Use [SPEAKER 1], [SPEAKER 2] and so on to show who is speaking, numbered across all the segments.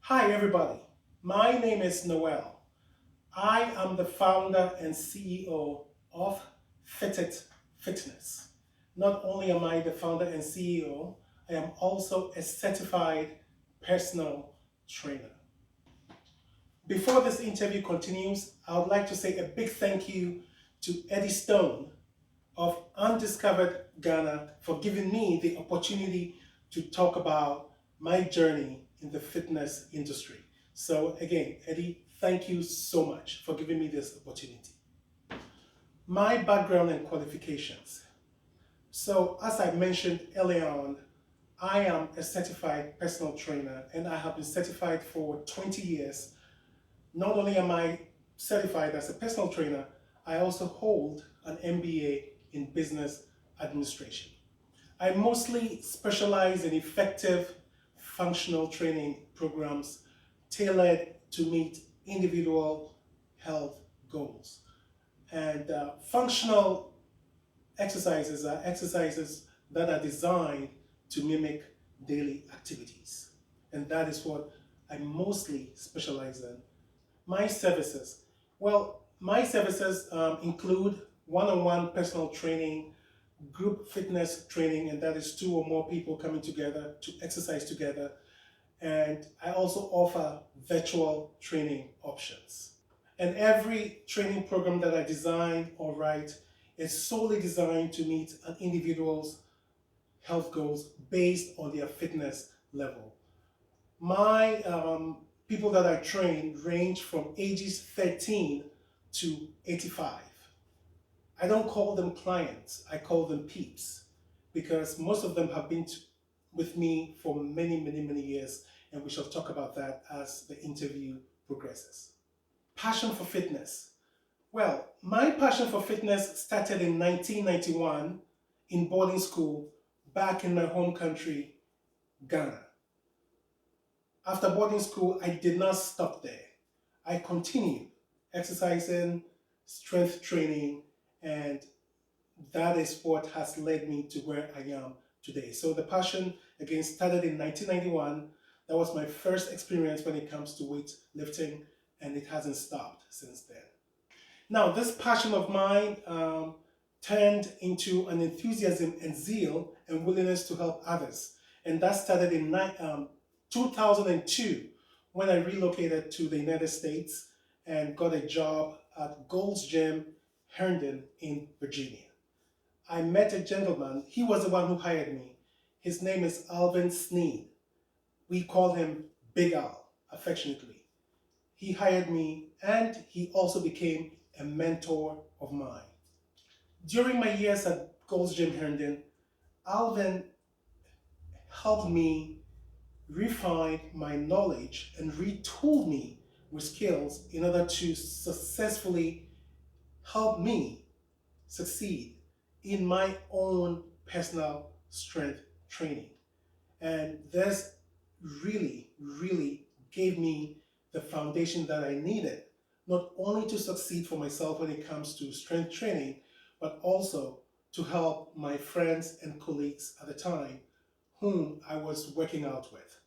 [SPEAKER 1] Hi everybody, my name is Noel. I am the founder and CEO of FitIt Fitness. Not only am I the founder and CEO, I am also a certified personal trainer. Before this interview continues, I would like to say a big thank you to Eddie Stone of Undiscovered Ghana for giving me the opportunity to talk about my journey in the fitness industry. So again, Eddie, thank you so much for giving me this opportunity. My background and qualifications. So as I mentioned earlier on, I am a certified personal trainer and I have been certified for 20 years. Not only am I certified as a personal trainer, I also hold an MBA in business administration. I mostly specialize in effective functional training programs tailored to meet individual health goals. And functional exercises are exercises that are designed to mimic daily activities. And that is what I mostly specialize in. My services. Well, my services include one-on-one personal training, group fitness training, and that is two or more people coming together to exercise together. And I also offer virtual training options. And every training program that I design or write is solely designed to meet an individual's health goals based on their fitness level. My people that I train range from ages 13 to 85. I don't call them clients, I call them peeps because most of them have been with me for many years, and we shall talk about that as the interview progresses. Passion for fitness. Well, my passion for fitness started in 1991 in boarding school back in my home country, Ghana. After boarding school, I did not stop there. I continued exercising, strength training, and that is what has led me to where I am today. So the passion, again, started in 1991. That was my first experience when it comes to weightlifting, and it hasn't stopped since then. Now, this passion of mine turned into an enthusiasm and zeal and willingness to help others. And that started in 2002 when I relocated to the United States and got a job at Gold's Gym, Herndon in Virginia. I met a gentleman. He was the one who hired me. His name is Alvin Sneed. We call him Big Al, affectionately. He hired me and he also became a mentor of mine. During my years at Gold's Gym Herndon, Alvin helped me refine my knowledge and retool me with skills in order to successfully help me succeed in my own personal strength training. And this really gave me the foundation that I needed, not only to succeed for myself when it comes to strength training, but also to help my friends and colleagues at the time whom I was working out with.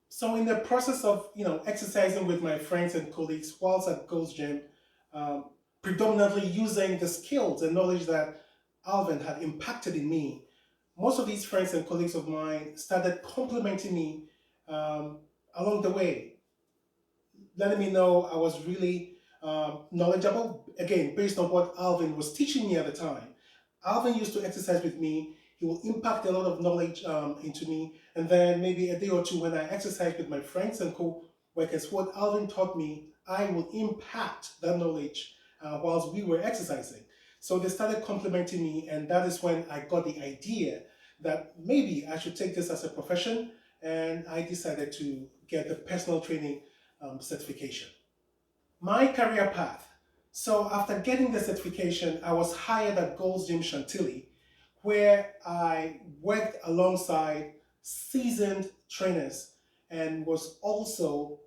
[SPEAKER 1] So in the process of exercising with my friends and colleagues whilst at Gold's Gym, predominantly using the skills and knowledge that Alvin had impacted in me, most of these friends and colleagues of mine started complimenting me along the way, letting me know I was really knowledgeable, again, based on what Alvin was teaching me at the time. Alvin used to exercise with me. He will impact a lot of knowledge into me. And then maybe a day or two when I exercise with my friends and co-workers, what Alvin taught me, I will impact that knowledge whilst we were exercising. So they started complimenting me, and that is when I got the idea that maybe I should take this as a profession, and I decided to get the personal training certification. My career path. So after getting the certification, I was hired at Gold's Gym Chantilly, where I worked alongside seasoned trainers and was also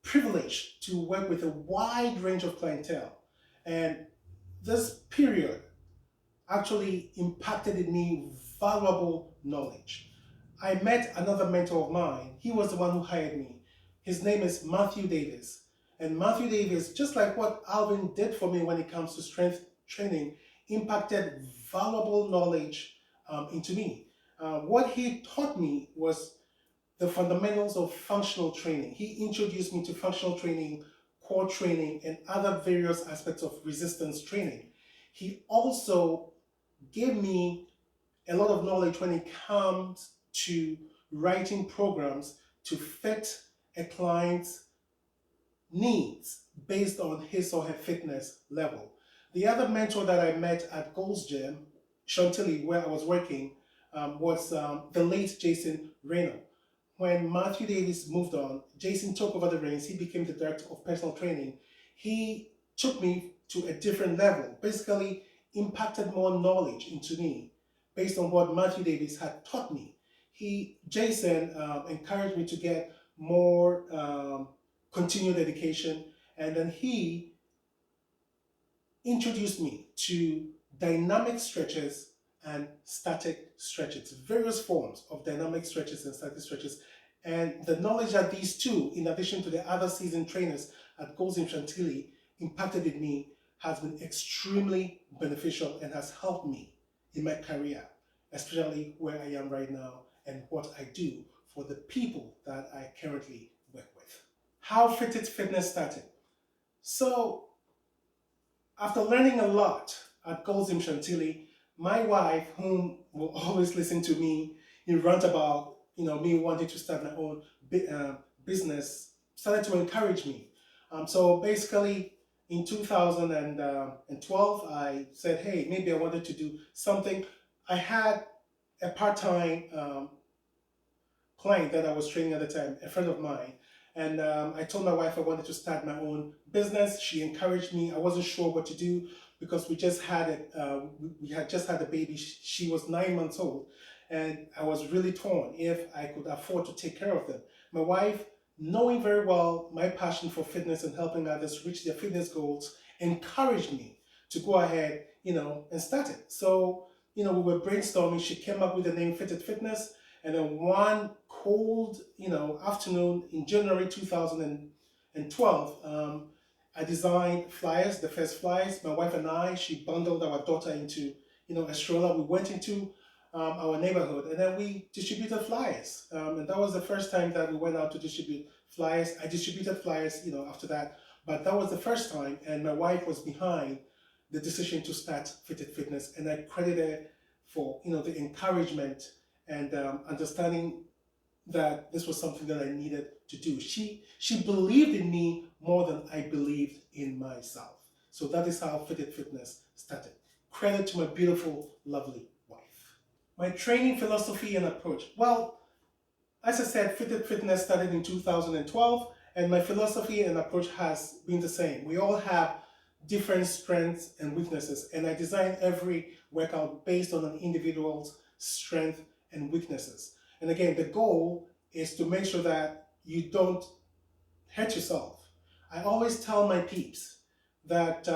[SPEAKER 1] privileged to work with a wide range of clientele. And this period actually impacted in me valuable knowledge. I met another mentor of mine. He was the one who hired me His name is Matthew Davis. And Matthew Davis, just like what Alvin did for me when it comes to strength training, impacted valuable knowledge into me. What he taught me was the fundamentals of functional training. He introduced me to functional training, core training, and other various aspects of resistance training. He also gave me a lot of knowledge when it comes to writing programs to fit a client's needs based on his or her fitness level. The other mentor that I met at Gold's Gym, Chantilly, where I was working, was the late Jason Reno. When Matthew Davis moved on, Jason took over the reins. He became the director of personal training. He took me to a different level, basically impacted more knowledge into me based on what Matthew Davis had taught me. Jason encouraged me to get more continued education, and then he introduced me to dynamic stretches and static stretches, various forms of dynamic stretches and static stretches. And the knowledge that these two, in addition to the other seasoned trainers at Gold's Gym Chantilly, impacted in me has been extremely beneficial and has helped me in my career, especially where I am right now and what I do for the people that I currently work with. How FitIt Fitness started. So, after learning a lot at Gold's Gym Chantilly, my wife, whom will always listen to me rant about me wanting to start my own business, started to encourage me. So basically, in 2012, I said, hey, maybe I wanted to do something. I had a part-time client that I was training at the time, a friend of mine. And I told my wife I wanted to start my own business. She encouraged me. I wasn't sure what to do because we had just had a baby. She was 9 months old, and I was really torn if I could afford to take care of them. My wife, knowing very well my passion for fitness and helping others reach their fitness goals, encouraged me to go ahead, and start it. So, we were brainstorming. She came up with the name FitIt Fitness. And then one cold, afternoon in January 2012, I designed flyers, the first flyers. My wife and I, she bundled our daughter into, a stroller. We went into our neighborhood, and then we distributed flyers. And that was the first time that we went out to distribute flyers. I distributed flyers, after that, but that was the first time, and my wife was behind the decision to start FitIt Fitness, and I credit her for, the encouragement and understanding that this was something that I needed to do. She believed in me more than I believed in myself. So that is how FitIt Fitness started. Credit to my beautiful, lovely wife. My training philosophy and approach. Well, as I said, FitIt Fitness started in 2012, and my philosophy and approach has been the same. We all have different strengths and weaknesses, and I design every workout based on an individual's strength and weaknesses. And again, the goal is to make sure that you don't hurt yourself. I always tell my peeps that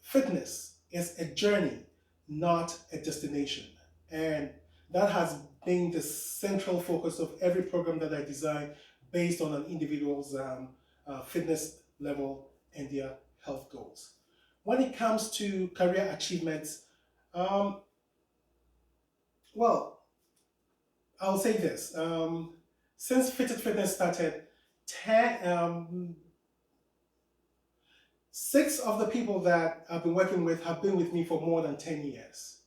[SPEAKER 1] fitness is a journey, not a destination. And that has been the central focus of every program that I design based on an individual's fitness level and their health goals. When it comes to career achievements, well, I'll say this. Since FitIt Fitness started, 6 of the people that I've been working with have been with me for more than 10 years.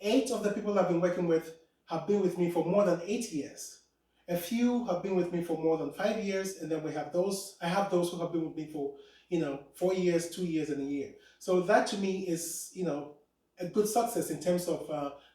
[SPEAKER 1] 8 of the people I've been working with have been with me for more than 8 years. A few have been with me for more than 5 years, and then I have those who have been with me for, 4 years, 2 years, and a year. So that to me is, a good success in terms of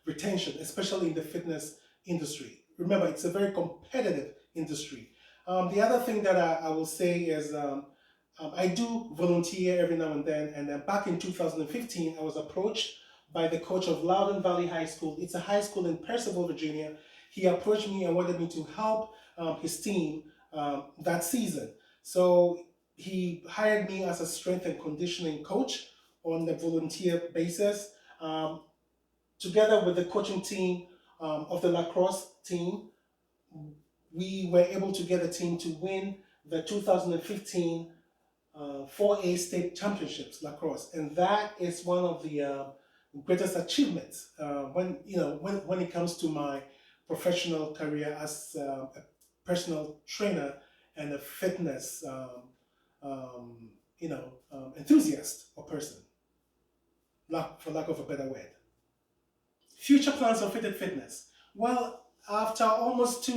[SPEAKER 1] retention, especially in the fitness industry. Remember, it's a very competitive industry. The other thing that I will say is I do volunteer every now and then. And then back in 2015, I was approached by the coach of Loudoun Valley High School. It's a high school in Percival, Virginia. He approached me and wanted me to help his team that season. So he hired me as a strength and conditioning coach on a volunteer basis, together with the coaching team of the lacrosse team. we were able to get a team to win the 2015 4A state championships lacrosse, and that is one of the greatest achievements when it comes to my professional career as a personal trainer and a fitness enthusiast or person, for lack of a better word. Future plans of FitIt Fitness. Well, after almost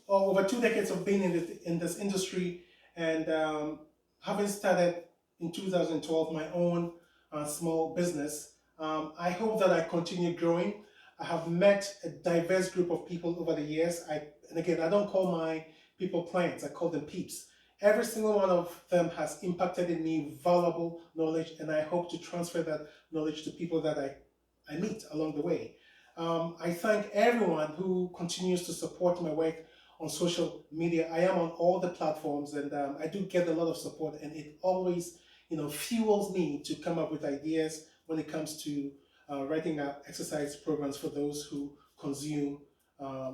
[SPEAKER 1] over 2 decades of being in this industry, and having started in 2012 my own small business, I hope that I continue growing. I have met a diverse group of people over the years. And again, I don't call my people clients, I call them peeps. Every single one of them has impacted in me valuable knowledge, and I hope to transfer that knowledge to people that I meet along the way. I thank everyone who continues to support my work on social media. I am on all the platforms, and I do get a lot of support, and it always fuels me to come up with ideas when it comes to writing up exercise programs for those who consume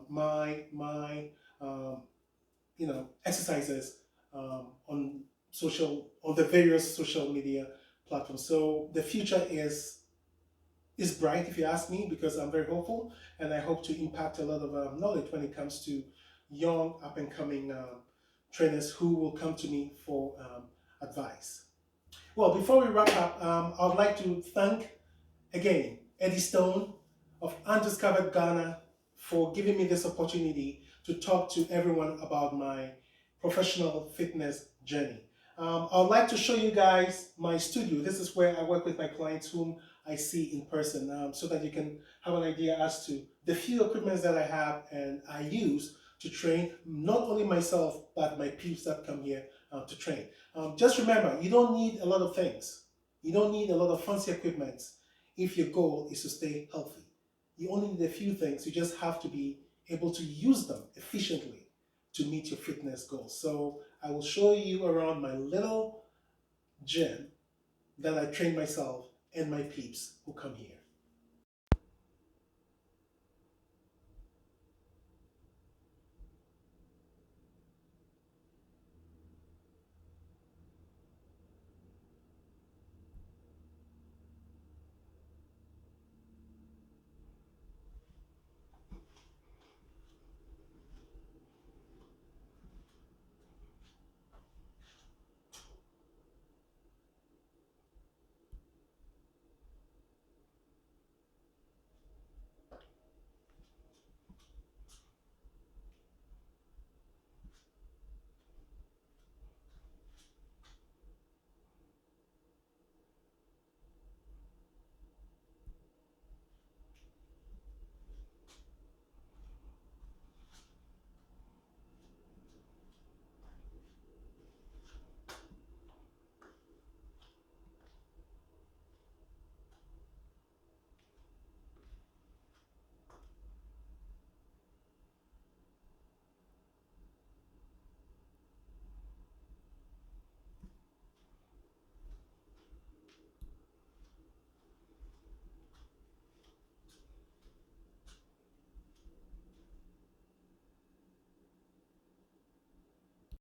[SPEAKER 1] my exercises on the various social media platforms. So the future is bright, if you ask me, because I'm very hopeful, and I hope to impact a lot of knowledge when it comes to young up-and-coming trainers who will come to me for advice. Well, before we wrap up, I would like to thank again Eddie Stone of Undiscovered Ghana for giving me this opportunity to talk to everyone about my professional fitness journey. I would like to show you guys my studio. This is where I work with my clients whom I see in person, so that you can have an idea as to the few equipments that I have and I use to train not only myself but my peeps that come here to train. Just remember, you don't need a lot of things. You don't need a lot of fancy equipment if your goal is to stay healthy. You only need a few things. You just have to be able to use them efficiently to meet your fitness goals. So I will show you around my little gym that I train myself and my peeps who come here.